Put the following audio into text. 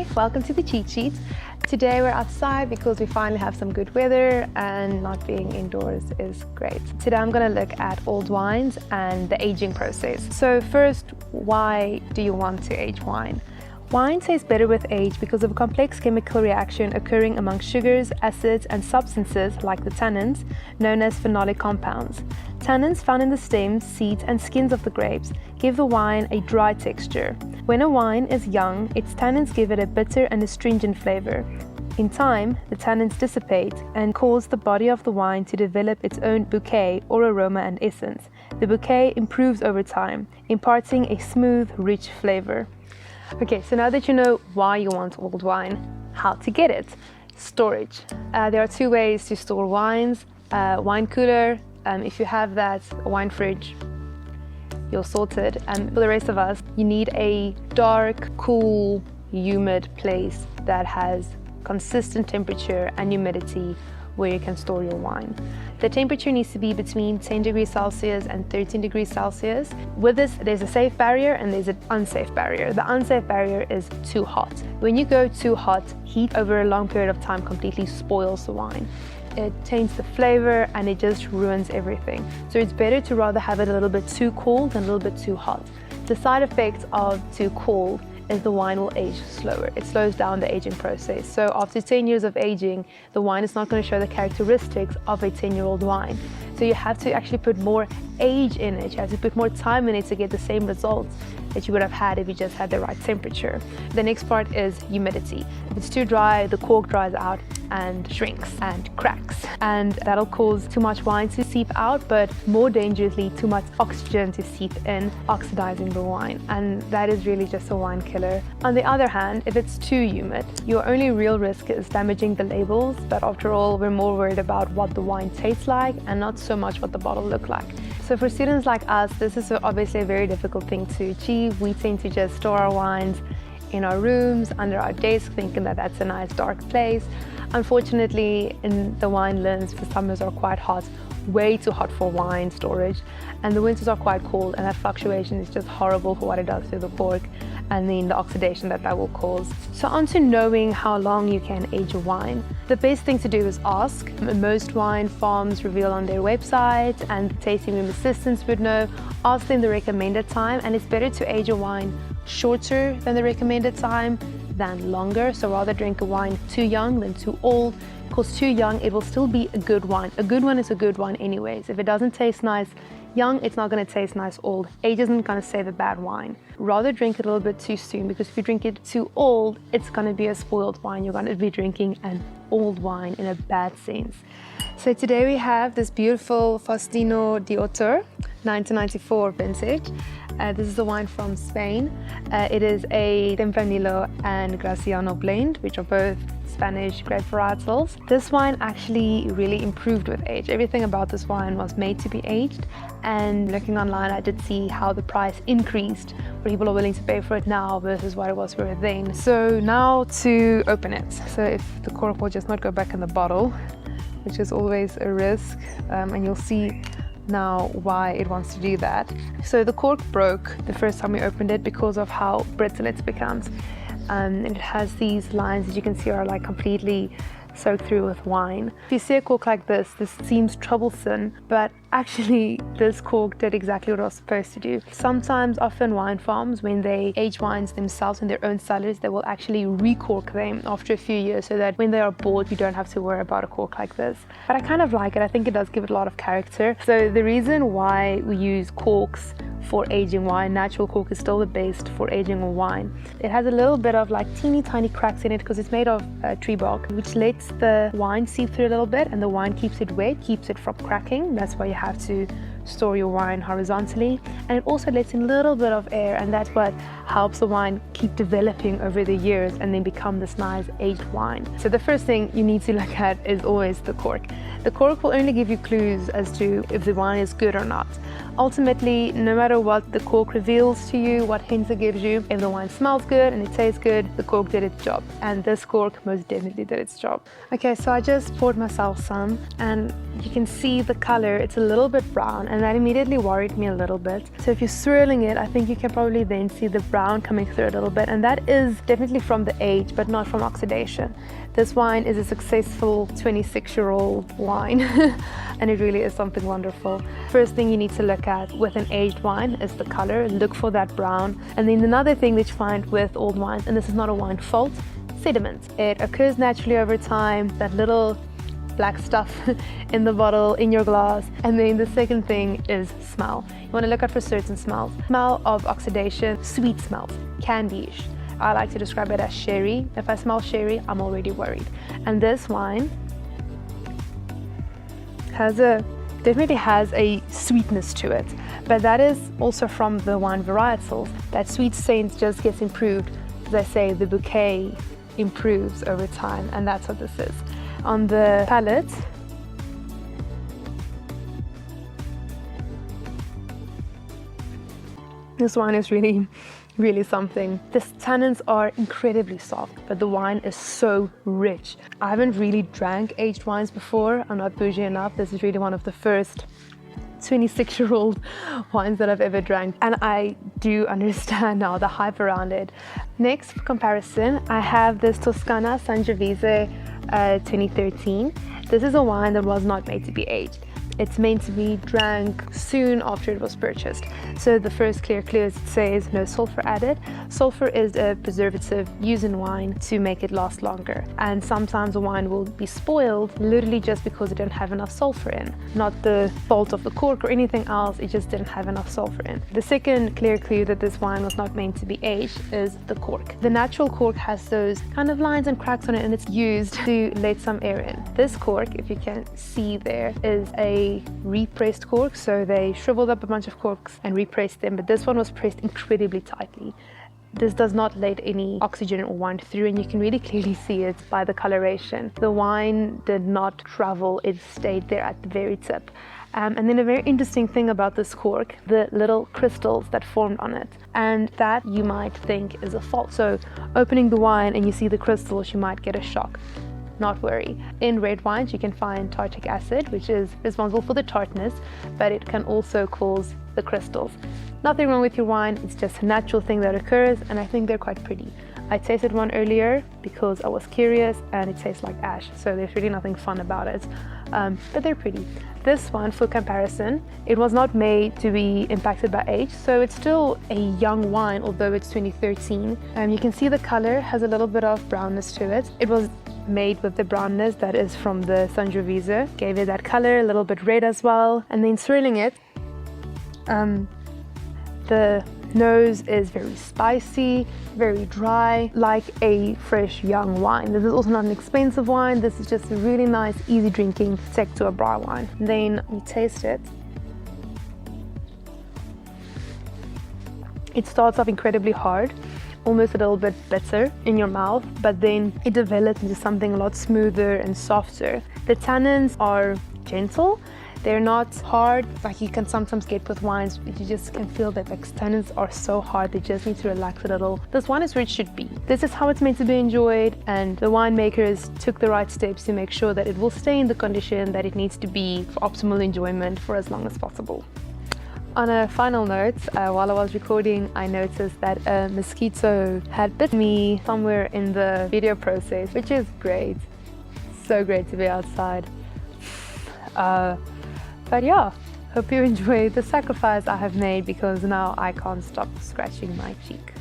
Hi, welcome to the cheat sheet. Today we're outside because we finally have some good weather and not being indoors is great. Today I'm going to look at old wines and the aging process. So first, why do you want to age wine? Wine tastes better with age because of a complex chemical reaction occurring among sugars, acids, and substances like the tannins, known as phenolic compounds. Tannins found in the stems, seeds, and skins of the grapes give the wine a dry texture. When a wine is young, its tannins give it a bitter and astringent flavor. In time, the tannins dissipate and cause the body of the wine to develop its own bouquet or aroma and essence. The bouquet improves over time, imparting a smooth, rich flavor. Okay, so now that you know why you want old wine, how to get it. Storage. There are two ways to store wines. Wine cooler, if you have that, a wine fridge, you're sorted. And for the rest of us, you need a dark, cool, humid place that has consistent temperature and humidity where you can store your wine. The temperature needs to be between 10 degrees Celsius and 13 degrees Celsius. With this, there's a safe barrier and there's an unsafe barrier. The unsafe barrier is too hot. When you go too hot, heat over a long period of time completely spoils the wine. It taints the flavor and it just ruins everything. So it's better to rather have it a little bit too cold than a little bit too hot. The side effect of too cold is the wine will age slower. It slows down the aging process. So after 10 years of aging, the wine is not going to show the characteristics of a 10-year-old wine. So you have to actually put more age in it. You have to put more time in it to get the same results that you would have had if you just had the right temperature. The next part is humidity. If it's too dry, the cork dries out and shrinks and cracks. And that'll cause too much wine to seep out, but more dangerously, too much oxygen to seep in, oxidizing the wine. And that is really just a wine killer. On the other hand, if it's too humid, your only real risk is damaging the labels. But after all, we're more worried about what the wine tastes like and not so much what the bottle looks like. So for students like us, this is obviously a very difficult thing to achieve. We tend to just store our wines in our rooms, under our desk, thinking that that's a nice dark place. Unfortunately, in the winelands, the summers are quite hot, way too hot for wine storage, and the winters are quite cold, and that fluctuation is just horrible for what it does to the cork and then the oxidation that will cause. So on to knowing how long you can age a wine. The best thing to do is ask. Most wine farms reveal on their website, and the tasting room assistants would know. Ask them the recommended time, and it's better to age a wine shorter than the recommended time than longer. So rather drink a wine too young than too old, because too young, it will still be a good wine. A good one is a good one anyways. If it doesn't taste nice young, it's not going to taste nice old. Age isn't going to save a bad wine. Rather drink it a little bit too soon, because if you drink it too old, it's going to be a spoiled wine. You're going to be drinking an old wine in a bad sense. So today we have this beautiful Faustino de Autor 1994 vintage. This is a wine from Spain. It is a Tempranillo and Graciano blend, which are both Spanish grape varietals. This wine actually really improved with age. Everything about this wine was made to be aged, and looking online I did see how the price increased, what people are willing to pay for it now versus what it was for it then. So now to open it. So if the cork will just not go back in the bottle, which is always a risk, and you'll see now why it wants to do that. So the cork broke the first time we opened it because of how brittle it becomes. And it has these lines that you can see are like completely soaked through with wine. If you see a cork like this seems troublesome, but actually this cork did exactly what it was supposed to do. Sometimes, often wine farms, when they age wines themselves in their own cellars, they will actually recork them after a few years so that when they are bought, you don't have to worry about a cork like this. But I kind of like it. I think it does give it a lot of character. So the reason why we use corks for aging wine, natural cork is still the best for aging a wine. It has a little bit of like teeny tiny cracks in it because it's made of tree bark, which lets the wine seep through a little bit, and the wine keeps it wet, keeps it from cracking. That's why you have to store your wine horizontally, and it also lets in a little bit of air, and that's what helps the wine keep developing over the years and then become this nice aged wine. So the first thing you need to look at is always the cork. The cork will only give you clues as to if the wine is good or not. Ultimately, no matter what the cork reveals to you, what hints it gives you, if the wine smells good and it tastes good, the cork did its job. And this cork most definitely did its job. Okay, so I just poured myself some, and you can see the color, it's a little bit brown, and that immediately worried me a little bit. So if you're swirling it, I think you can probably then see the brown coming through a little bit, and that is definitely from the age, but not from oxidation. This wine is a successful 26-year-old wine and it really is something wonderful. First thing you need to look at with an aged wine is the color. Look for that brown. And then another thing that you find with old wines, and this is not a wine fault, sediment. It occurs naturally over time, that little black stuff in the bottle, in your glass. And then the second thing is smell. You want to look out for certain smells. Smell of oxidation, sweet smells, candyish. I like to describe it as sherry. If I smell sherry, I'm already worried. And this wine definitely has a sweetness to it, but that is also from the wine varietals. That sweet scent just gets improved. As I say, the bouquet improves over time, and that's what this is. On the palate, this wine is really something. The tannins are incredibly soft, but the wine is so rich. I haven't really drank aged wines before. I'm not bougie enough. This is really one of the first 26-year-old wines that I've ever drank, and I do understand now the hype around it. Next, for comparison, I have this Toscana Sangiovese 2013. This is a wine that was not made to be aged. It's meant to be drank soon after it was purchased. So the first clear clue says no sulfur added. Sulfur is a preservative used in wine to make it last longer. And sometimes a wine will be spoiled literally just because it didn't have enough sulfur in. Not the fault of the cork or anything else, it just didn't have enough sulfur in. The second clear clue that this wine was not meant to be aged is the cork. The natural cork has those kind of lines and cracks on it, and it's used to let some air in. This cork, if you can see there, is a repressed cork, so they shriveled up a bunch of corks and repressed them, but this one was pressed incredibly tightly. This does not let any oxygen or wine through, and you can really clearly see it by the coloration. The wine did not travel, it stayed there at the very tip. And then a very interesting thing about this cork, the little crystals that formed on it, and that you might think is a fault. So opening the wine and you see the crystals, you might get a shock. Not worry. In red wines, you can find tartaric acid, which is responsible for the tartness, but it can also cause the crystals. Nothing wrong with your wine, it's just a natural thing that occurs, and I think they're quite pretty. I tasted one earlier because I was curious, and it tastes like ash, so there's really nothing fun about it, but they're pretty. This one, for comparison, it was not made to be impacted by age, so it's still a young wine, although it's 2013. You can see the color has a little bit of brownness to it. It was made with the brownness that is from the Sangiovese. Gave it that color, a little bit red as well. And then swirling it, the nose is very spicy, very dry, like a fresh young wine. This is also not an expensive wine. This is just a really nice, easy drinking sec to a bar wine. Then you taste it. It starts off incredibly hard, almost a little bit bitter in your mouth, but then it develops into something a lot smoother and softer. The tannins are gentle. They're not hard like you can sometimes get with wines. You just can feel that like tannins are so hard, they just need to relax a little. This wine is where it should be. This is how it's meant to be enjoyed, and the winemakers took the right steps to make sure that it will stay in the condition that it needs to be for optimal enjoyment for as long as possible. On a final note, while I was recording, I noticed that a mosquito had bit me somewhere in the video process, which is great. So great to be outside. But yeah, hope you enjoyed the sacrifice I have made, because now I can't stop scratching my cheek.